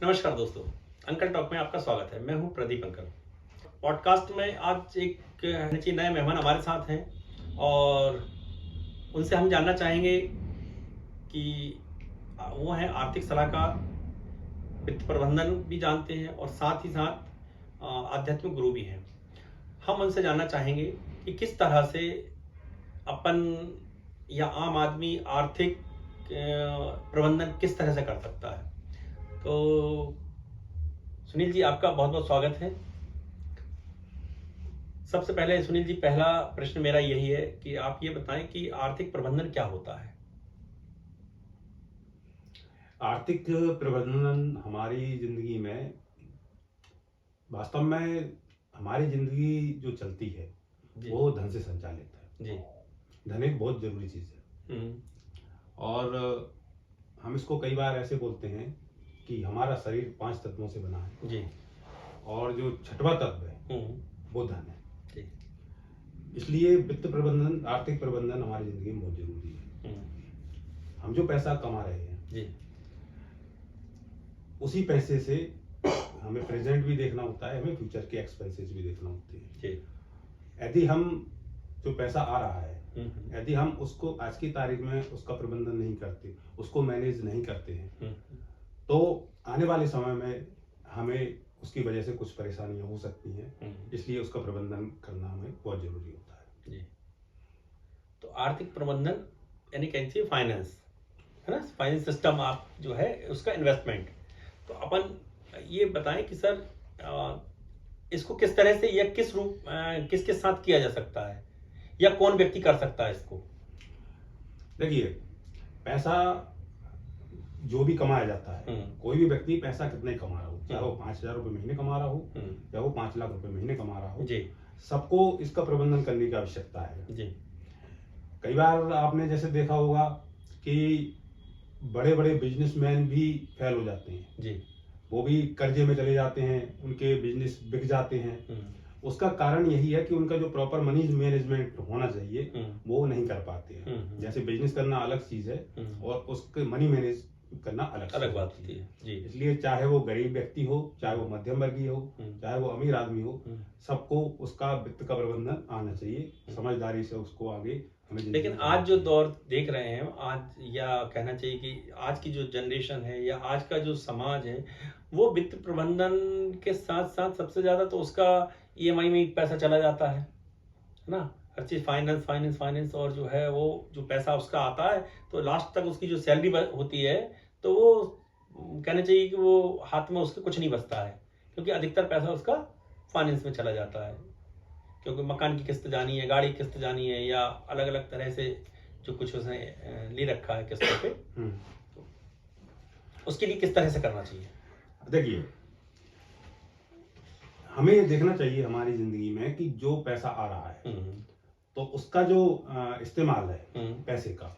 नमस्कार दोस्तों, uncle talk में आपका स्वागत है। मैं हूं प्रदीप अंकल। पॉडकास्ट में आज एक नए मेहमान हमारे साथ हैं और उनसे हम जानना चाहेंगे कि वो हैं आर्थिक सलाहकार, वित्त प्रबंधन भी जानते हैं और साथ ही साथ आध्यात्मिक गुरु भी हैं। हम उनसे जानना चाहेंगे कि किस तरह से अपन या आम आदमी आर्थिक प्रबंधन किस तरह से कर सकता है। तो सुनील जी, आपका बहुत बहुत स्वागत है। सबसे पहले सुनील जी, पहला प्रश्न मेरा यही है कि आप ये बताएं कि आर्थिक प्रबंधन क्या होता है। आर्थिक प्रबंधन हमारी जिंदगी में, वास्तव में हमारी जिंदगी जो चलती है वो धन से संचालित है जी। धन एक बहुत जरूरी चीज है। और हम इसको कई बार ऐसे बोलते हैं कि हमारा शरीर 5 तत्वों से बना है जी। और जो छठवां तत्व है वो धन है जी। इसलिए वित्त प्रबंधन, आर्थिक प्रबंधन हमारी जिंदगी में बहुत जरूरी है। हम जो पैसा कमा रहे हैं जी, उसी पैसे से हमें प्रेजेंट भी देखना होता है, हमें फ्यूचर के एक्सपेंसेस भी देखना होते हैं। जी। यदि हम जो पैसा आ रहा है, यदि हम उसको आज की तारीख में उसका प्रबंधन नहीं करते, उसको मैनेज नहीं करते हैं, तो आने वाले समय में हमें उसकी वजह से कुछ परेशानियां हो सकती हैं। इसलिए उसका प्रबंधन करना हमें बहुत जरूरी होता है। जी। तो आर्थिक प्रबंधन यानी कैसे फाइनेंस है ना, फाइनेंस सिस्टम आप जो है उसका इन्वेस्टमेंट। तो अपन ये बताएं कि सर इसको किस तरह से या किस रूप किसके साथ किया जा सकता है या कौन व्यक्ति कर सकता है इसको। देखिए, पैसा जो भी कमाया जाता है, कोई भी व्यक्ति पैसा कितने कमा रहा हो, चाहे वो 5,000 रुपये महीने कमा रहा हो या वो 5 लाख रुपए महीने कमा रहा हो, सबको इसका प्रबंधन करने की आवश्यकता है। जी। कई बार आपने जैसे देखा होगा कि बड़े बड़े बिजनेसमैन भी फेल हो जाते हैं जी। वो भी कर्जे में चले जाते हैं, उनके बिजनेस बिक जाते हैं। उसका कारण यही है कि उनका जो प्रॉपर मनी मैनेजमेंट होना चाहिए वो नहीं कर पाते हैं। जैसे बिजनेस करना अलग चीज है और उसके मनी मैनेज करना अलग बात होती है जी। इसलिए चाहे वो गरीब व्यक्ति हो, चाहे वो मध्यम वर्गीय हो, चाहे वो अमीर आदमी हो, सबको उसका वित्त का प्रबंधन आना चाहिए, समझदारी से उसको आगे। लेकिन आज जो दौर देख रहे हैं, आज या कहना चाहिए कि आज की जो जनरेशन है या आज का जो समाज है, वो वित्त प्रबंधन के साथ साथ सबसे ज्यादा तो उसका ईएमआई में पैसा चला जाता है ना। हर चीज फाइनेंस फाइनेंस फाइनेंस, और जो है वो जो पैसा उसका आता है तो लास्ट तक उसकी जो सैलरी होती है तो वो कहना चाहिए कि वो हाथ में उसके कुछ नहीं बचता है, क्योंकि अधिकतर पैसा उसका फाइनेंस में चला जाता है, क्योंकि मकान की किस्त जानी है, गाड़ी की किस्त जानी है, या अलग अलग तरह से जो कुछ उसने ले रखा है किस्तों पे, तो उसके लिए किस तरह से करना चाहिए। देखिए, हमें ये देखना चाहिए हमारी जिंदगी में कि जो पैसा आ रहा है तो उसका जो इस्तेमाल है पैसे का,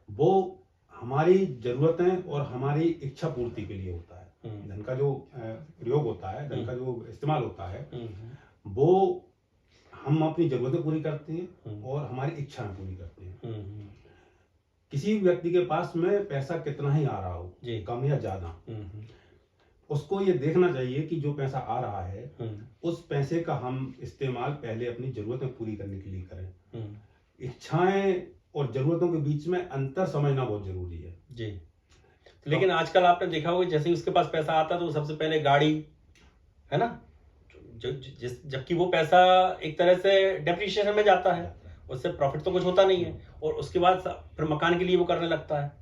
वो हमारी जरूरतें और हमारी इच्छा पूर्ति के लिए होता है। धन का जो प्रयोग होता है, धन का जो इस्तेमाल होता है, वो हम अपनी जरूरतें पूरी करते हैं और हमारी इच्छाएं पूरी करते हैं। किसी व्यक्ति के पास में पैसा कितना ही आ रहा हो, कम या ज्यादा, उसको ये देखना चाहिए कि जो पैसा आ रहा है उस पैसे का हम इस्तेमाल पहले अपनी जरूरतें पूरी करने के लिए करें। इच्छाएं और जरूरतों के बीच में अंतर समझना बहुत जरूरी है जी। लेकिन आजकल आपने देखा होगा, जैसे ही उसके पास पैसा आता तो सबसे पहले गाड़ी, है ना, जबकि वो पैसा एक तरह से डेप्रिसिएशन में जाता है, उससे प्रॉफिट तो कुछ होता नहीं है, और उसके बाद फिर मकान के लिए वो करने लगता है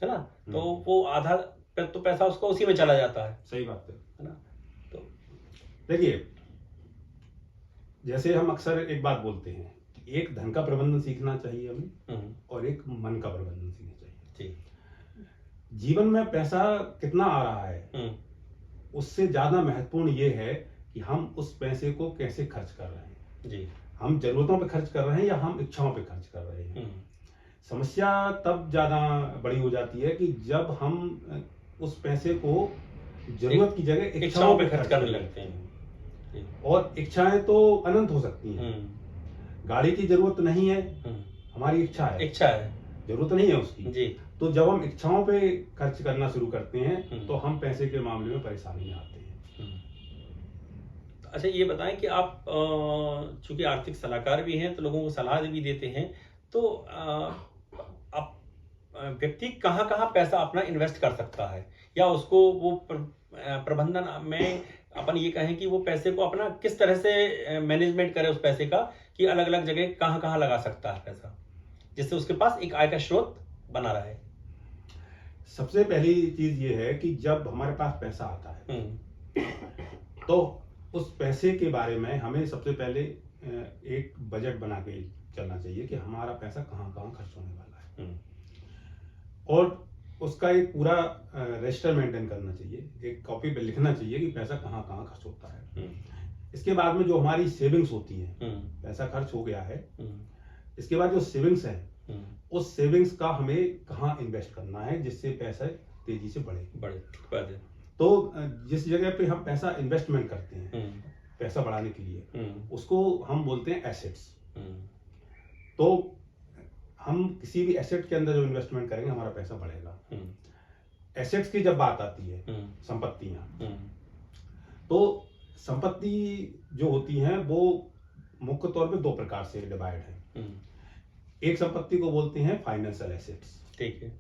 ना। तो वो आधा तो पैसा उसको उसी में चला जाता है। सही बात है ना। तो देखिए, जैसे हम अक्सर एक बात बोलते हैं कि एक धन का प्रबंधन सीखना चाहिए हमें और एक मन का प्रबंधन सीखना चाहिए। जीवन में पैसा कितना आ रहा है उससे ज्यादा महत्वपूर्ण ये है कि हम उस पैसे को कैसे खर्च कर रहे हैं जी। हम जरूरतों पे खर्च कर रहे हैं या हम इच्छाओं पे खर्च कर रहे हैं। समस्या तब ज्यादा बड़ी हो जाती है कि जब हम उस पैसे को जरूरत की जगह इच्छाओं पे खर्च करने लगते हैं। और इच्छाएं तो अनंत हो सकती हैं। गाड़ी की जरूरत नहीं है, हमारी इच्छा है। जरूरत नहीं है उसकी जी। तो जब हम इच्छाओं पे खर्च करना शुरू करते हैं तो हम पैसे के मामले में परेशानी में आते हैं। अच्छा ये बताएं कि आप चूंकि आर्थिक सलाहकार भी हैं तो लोगों को सलाह भी देते हैं, तो आप व्यक्ति कहाँ कहाँ पैसा अपना इन्वेस्ट कर सकता है, या उसको वो प्रबंधन में अपन ये कहें कि वो पैसे को अपना किस तरह से मैनेजमेंट करे उस पैसे का, कि अलग अलग जगह कहाँ कहाँ लगा सकता है पैसा, जिससे उसके पास एक आय का स्रोत बना रहे। सबसे पहली चीज ये है कि जब हमारे पास पैसा आता है तो उस पैसे के बारे में हमें सबसे पहले एक बजट बना के चलना चाहिए कि हमारा पैसा कहाँ कहाँ खर्च होने वाला है, और उसका एक पूरा रजिस्टर मेंटेन करना चाहिए, एक कॉपी पे लिखना चाहिए कि पैसा कहाँ कहाँ खर्च होता है। इसके बाद में जो हमारी सेविंग्स होती है, पैसा खर्च हो गया है, इसके बाद जो सेविंग्स है उस सेविंग्स का हमें कहाँ इन्वेस्ट करना है जिससे पैसा तेजी से बढ़े। तो जिस जगह पे हम पैसा इन्वेस्टमेंट करते हैं पैसा बढ़ाने के लिए, उसको हम बोलते हैं एसेट्स। तो हम किसी भी एसेट के अंदर जो इन्वेस्टमेंट करेंगे हमारा पैसा बढ़ेगा। एसेट्स की जब बात आती है, संपत्तियां, तो संपत्ति जो होती हैं वो मुख्य तौर पे दो प्रकार से डिवाइड है। एक संपत्ति को बोलते हैं फाइनेंशियल एसेट्स, ठीक है,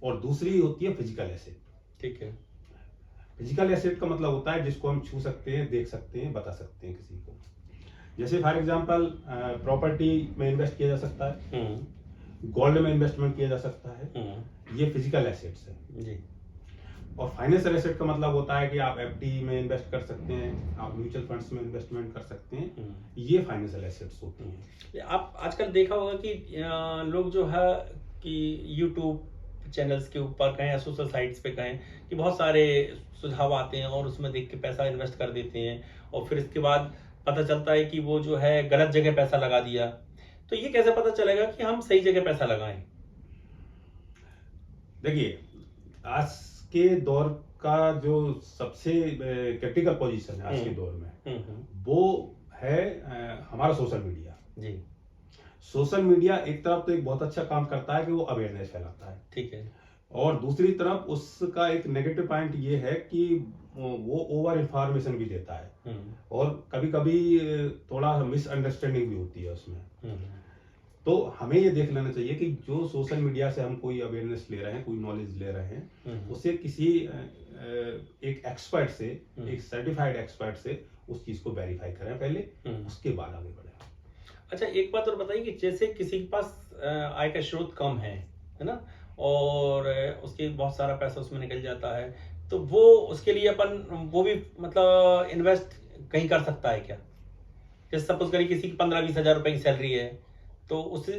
और दूसरी होती है फिजिकल एसेट, ठीक है। फिजिकल एसेट का मतलब होता है जिसको हम छू सकते हैं, देख सकते हैं, बता सकते हैं किसी को। जैसे फॉर एग्जांपल प्रॉपर्टी में इन्वेस्ट किया जा सकता है, गोल्ड में इन्वेस्टमेंट किया जा सकता है, ये फिजिकल एसेट्स है जी। और फाइनेंशियल एसेट का मतलब होता है कि आप एफडी में इन्वेस्ट कर सकते हैं, आप म्यूचुअल फंड्स में इन्वेस्टमेंट कर सकते हैं, ये फाइनेंशियल एसेट्स होती हैं। आप आजकल देखा होगा कि लोग जो है कि यूट्यूब चैनल्स के ऊपर कहें या सोशल साइट्स पे कहें कि बहुत सारे सुझाव आते हैं और उसमें देख के पैसा इन्वेस्ट कर देते हैं, और फिर इसके बाद पता चलता है कि वो जो है गलत जगह पैसा लगा दिया। तो ये कैसे पता चलेगा कि हम सही जगह पैसा लगाएं? देखिए, आज के दौर का जो सबसे क्रिटिकल पोजीशन है आज के दौर में, वो है हमारा सोशल मीडिया जी। सोशल मीडिया एक तरफ तो एक बहुत अच्छा काम करता है कि वो अवेयरनेस फैलाता है, ठीक है, और दूसरी तरफ उसका एक नेगेटिव पॉइंट ये है कि वो ओवर इंफॉर्मेशन भी देता है, और कभी कभी थोड़ा मिसअंडरस्टैंडिंग भी होती है उसमें। तो हमें ये देख लेना चाहिए कि जो सोशल मीडिया से हम कोई अवेयरनेस ले रहे हैं, कोई नॉलेज ले रहे हैं, उसे किसी एक एक्सपर्ट से, एक सर्टिफाइड एक्सपर्ट से उस चीज को वेरीफाई करें पहले, उसके बाद आगे बढ़े। अच्छा एक बात और बताइए कि जैसे किसी के पास आय का स्रोत कम है ना, और उसके बहुत सारा पैसा उसमें निकल जाता है, तो वो उसके लिए अपन वो भी मतलब इन्वेस्ट कहीं कर सकता है क्या? जैसे सपोज करिए किसी की 15-20 हजार रुपए की सैलरी है, तो उससे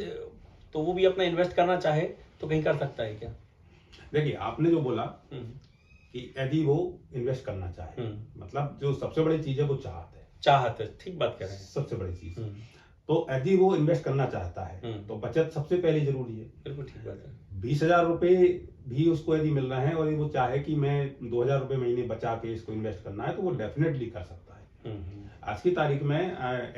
तो वो भी अपना इन्वेस्ट करना चाहे तो कहीं कर सकता है क्या? देखिए, आपने जो बोला कि यदि वो इन्वेस्ट करना चाहे, मतलब जो सबसे बड़ी चीज है वो चाहत है, ठीक बात कह रहे हैं, सबसे बड़ी चीज। तो यदि वो इन्वेस्ट करना चाहता है तो बचत सबसे पहले जरूरी है। बिल्कुल ठीक बात है। 20,000 रुपए भी उसको यदि मिल रहे हैं और वो चाहे कि मैं 2,000 रुपए महीने बचा के इसको इन्वेस्ट करना है, तो वो डेफिनेटली कर सकता है। आज की तारीख में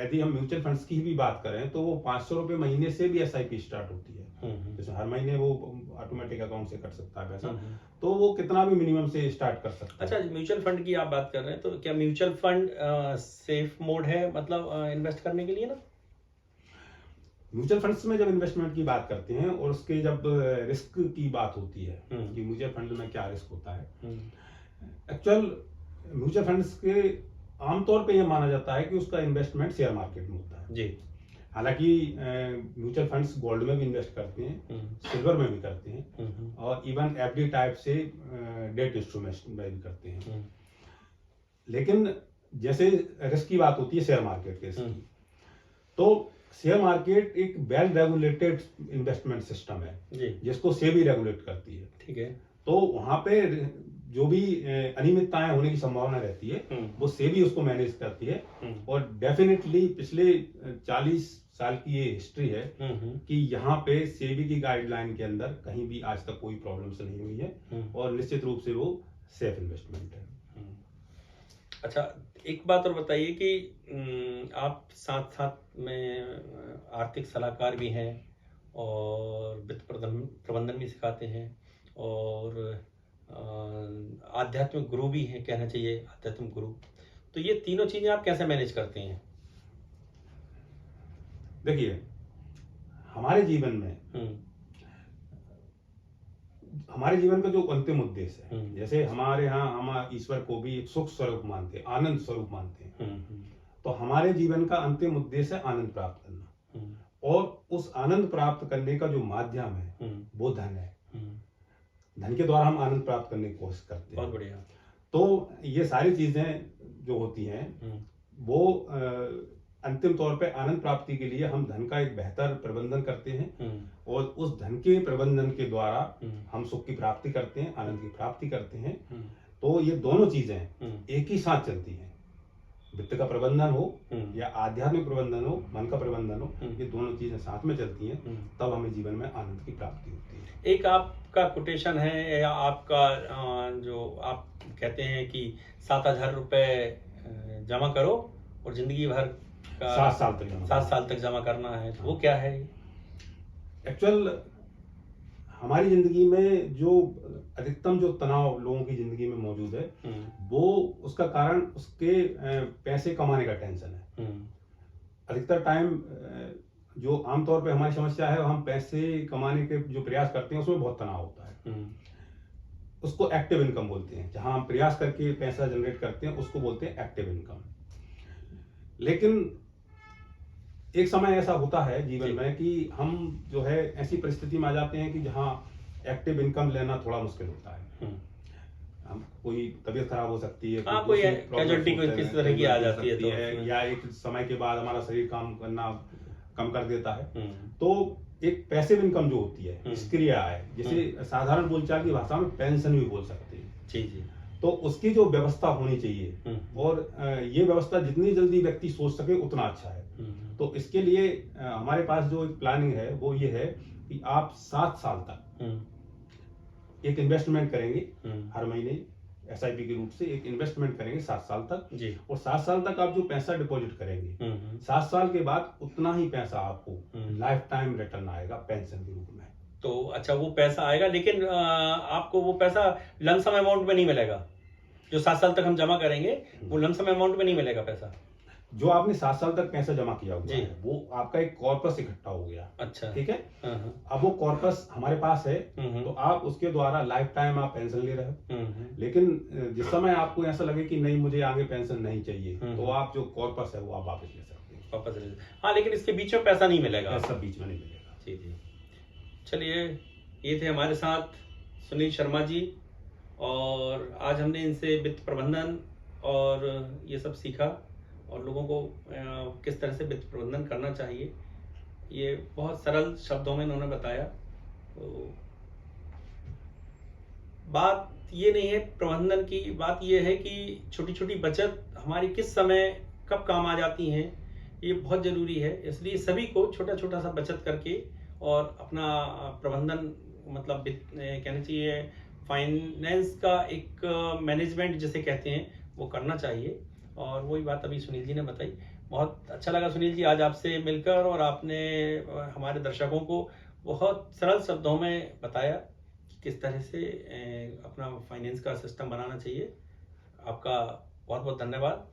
यदि हम म्यूचुअल फंड्स की भी बात करें तो वो 500 रुपए महीने से भी SIP स्टार्ट होती है, जैसे हर महीने वो ऑटोमेटिक अकाउंट से कट सकता है पैसा, तो वो कितना भी मिनिमम से स्टार्ट कर सकता है। अच्छा, म्यूचुअल फंड की आप बात कर रहे हैं, तो क्या म्यूचुअल फंड सेफ मोड है मतलब इन्वेस्ट करने के लिए ना? म्यूचुअल फंड्स में जब इन्वेस्टमेंट की बात करते हैं और उसके जब रिस्क की बात होती है कि म्यूचुअल फंड में क्या रिस्क होता है, एक्चुअल म्यूचुअल फंड्स के आमतौर पे ये माना जाता है कि उसका इन्वेस्टमेंट शेयर मार्केट में होता है जी। हालांकि म्यूचुअल फंड्स गोल्ड में भी इन्वेस्ट करते हैं, सिल्वर में भी करते हैं, और इवन FD टाइप से डेट इंस्ट्रूमेंट में भी करते हैं। लेकिन जैसे रिस्क की बात होती है शेयर मार्केट के इसकी, तो शेयर मार्केट एक वेल रेगुलेटेड इन्वेस्टमेंट सिस्टम है जिसको सेबी रेगुलेट करती है, ठीक है। तो वहां पे जो भी अनियमितताएं होने की संभावना रहती है वो सेबी उसको मैनेज करती है, और डेफिनेटली पिछले 40 साल की ये हिस्ट्री है कि यहाँ पे सेबी की गाइडलाइन के अंदर कहीं भी आज तक कोई प्रॉब्लम्स नहीं हुई है, और निश्चित रूप से वो सेफ इन्वेस्टमेंट है। अच्छा, एक बात और बताइए कि आप साथ साथ में आर्थिक सलाहकार भी हैं और वित्त प्रबंधन भी सिखाते हैं और आध्यात्मिक गुरु भी हैं, कहना चाहिए आध्यात्मिक गुरु। तो ये तीनों चीज़ें आप कैसे मैनेज करते हैं? देखिए, हमारे जीवन में हमारे जीवन का जो अंतिम उद्देश्य है, जैसे हमारे यहाँ हम ईश्वर को भी एक सुख स्वरूप मानते हैं, आनंद स्वरूप मानते हैं। तो हमारे जीवन का अंतिम उद्देश्य है आनंद प्राप्त करना, और उस आनंद प्राप्त करने का जो माध्यम है वो धन है। धन के द्वारा हम आनंद प्राप्त करने की कोशिश करते हैं। बहुत बढ़िया। तो ये सारी चीजें जो होती हैं वो अंतिम तौर पे आनंद प्राप्ति के लिए हम धन का एक बेहतर प्रबंधन करते हैं, और उस धन के प्रबंधन के द्वारा हम सुख की प्राप्ति करते हैं, आनंद की प्राप्ति करते हैं। तो ये दोनों चीजें एक ही साथ चलती हैं। वित्त का प्रबंधन हो या आध्यात्मिक प्रबंधन हो, मन का प्रबंधन हो, ये दोनों चीजें साथ में चलती हैं, तब हमें जीवन में आनंद की प्राप्ति होती है। एक आपका कोटेशन है या आपका जो आप कहते हैं कि 7,000 रुपए जमा करो और जिंदगी भर का 7 साल तक जमा करना है, तो वो क्या है? एक्चुअल हमारी जिंदगी में जो अधिकतम जो तनाव लोगों की जिंदगी में मौजूद है, वो उसका कारण उसके पैसे कमाने का टेंशन है। अधिकतर टाइम जो आमतौर पे हमारी समस्या है, हम पैसे कमाने के जो प्रयास करते हैं उसमें बहुत तनाव होता है। उसको एक्टिव इनकम बोलते हैं। जहां हम प्रयास करके पैसा जनरेट करते हैं उसको बोलते हैं एक्टिव इनकम। लेकिन एक समय ऐसा होता है जीवन में कि हम जो है ऐसी परिस्थिति में आ जाते हैं कि जहां एक्टिव इनकम लेना थोड़ा मुश्किल होता है। हम कोई तबीयत खराब हो सकती है, कोई कैजुअलिटी कोई किस तरह की आ जाती है, तो या एक समय के बाद हमारा शरीर काम करना कम कर देता है। तो एक पैसिव इनकम जो होती है, निष्क्रिय आय, जिसे साधारण बोलचाल की भाषा में पेंशन भी बोल सकते हैं। जी। तो उसकी जो व्यवस्था होनी चाहिए, और ये व्यवस्था जितनी जल्दी व्यक्ति सोच सके उतना अच्छा है। तो इसके लिए हमारे पास जो एक प्लानिंग है वो ये है कि आप 7 साल तक एक इन्वेस्टमेंट करेंगे। हर महीने SIP के रूप से एक इन्वेस्टमेंट करेंगे 7 साल तक जी। और 7 साल तक आप जो पैसा डिपॉजिट करेंगे, 7 साल के बाद उतना ही पैसा आपको लाइफ टाइम रिटर्न आएगा पेंशन के रूप में। तो अच्छा, वो पैसा आएगा, लेकिन आपको वो पैसा लमसम अमाउंट में नहीं मिलेगा। जो 7 साल तक हम जमा करेंगे वो लमसम अमाउंट में नहीं मिलेगा पैसा। जो आपने 7 साल तक पैसा जमा किया हुआ है, वो आपका एक कॉर्पस इकट्ठा हो गया। अच्छा, ठीक है। अब वो कॉर्पस हमारे पास है, तो आप उसके द्वारा लाइफ टाइम आप पेंशन ले रहे हो। लेकिन जिस समय आपको ऐसा लगे कि नहीं मुझे आगे पेंशन नहीं चाहिए, तो आप जो कॉर्पस है वो आप वापस ले सकते हैं। वापस ले। हाँ, लेकिन इसके बीच में पैसा नहीं मिलेगा। ऐसा बीच में नहीं मिलेगा। जी। चलिए, ये थे हमारे साथ सुनील शर्मा जी, और आज हमने इनसे वित्त प्रबंधन और ये सब सीखा, और लोगों को किस तरह से वित्त प्रबंधन करना चाहिए, ये बहुत सरल शब्दों में इन्होंने बताया। तो बात ये नहीं है प्रबंधन की, बात ये है कि छोटी छोटी बचत हमारी किस समय कब काम आ जाती हैं, ये बहुत ज़रूरी है। इसलिए सभी को छोटा छोटा सा बचत करके और अपना प्रबंधन, मतलब कहना चाहिए फाइनेंस का एक मैनेजमेंट जिसे कहते हैं, वो करना चाहिए। और वही बात अभी सुनील जी ने बताई। बहुत अच्छा लगा सुनील जी आज आपसे मिलकर, और आपने हमारे दर्शकों को बहुत सरल शब्दों में बताया कि किस तरह से अपना फाइनेंस का सिस्टम बनाना चाहिए। आपका बहुत बहुत धन्यवाद।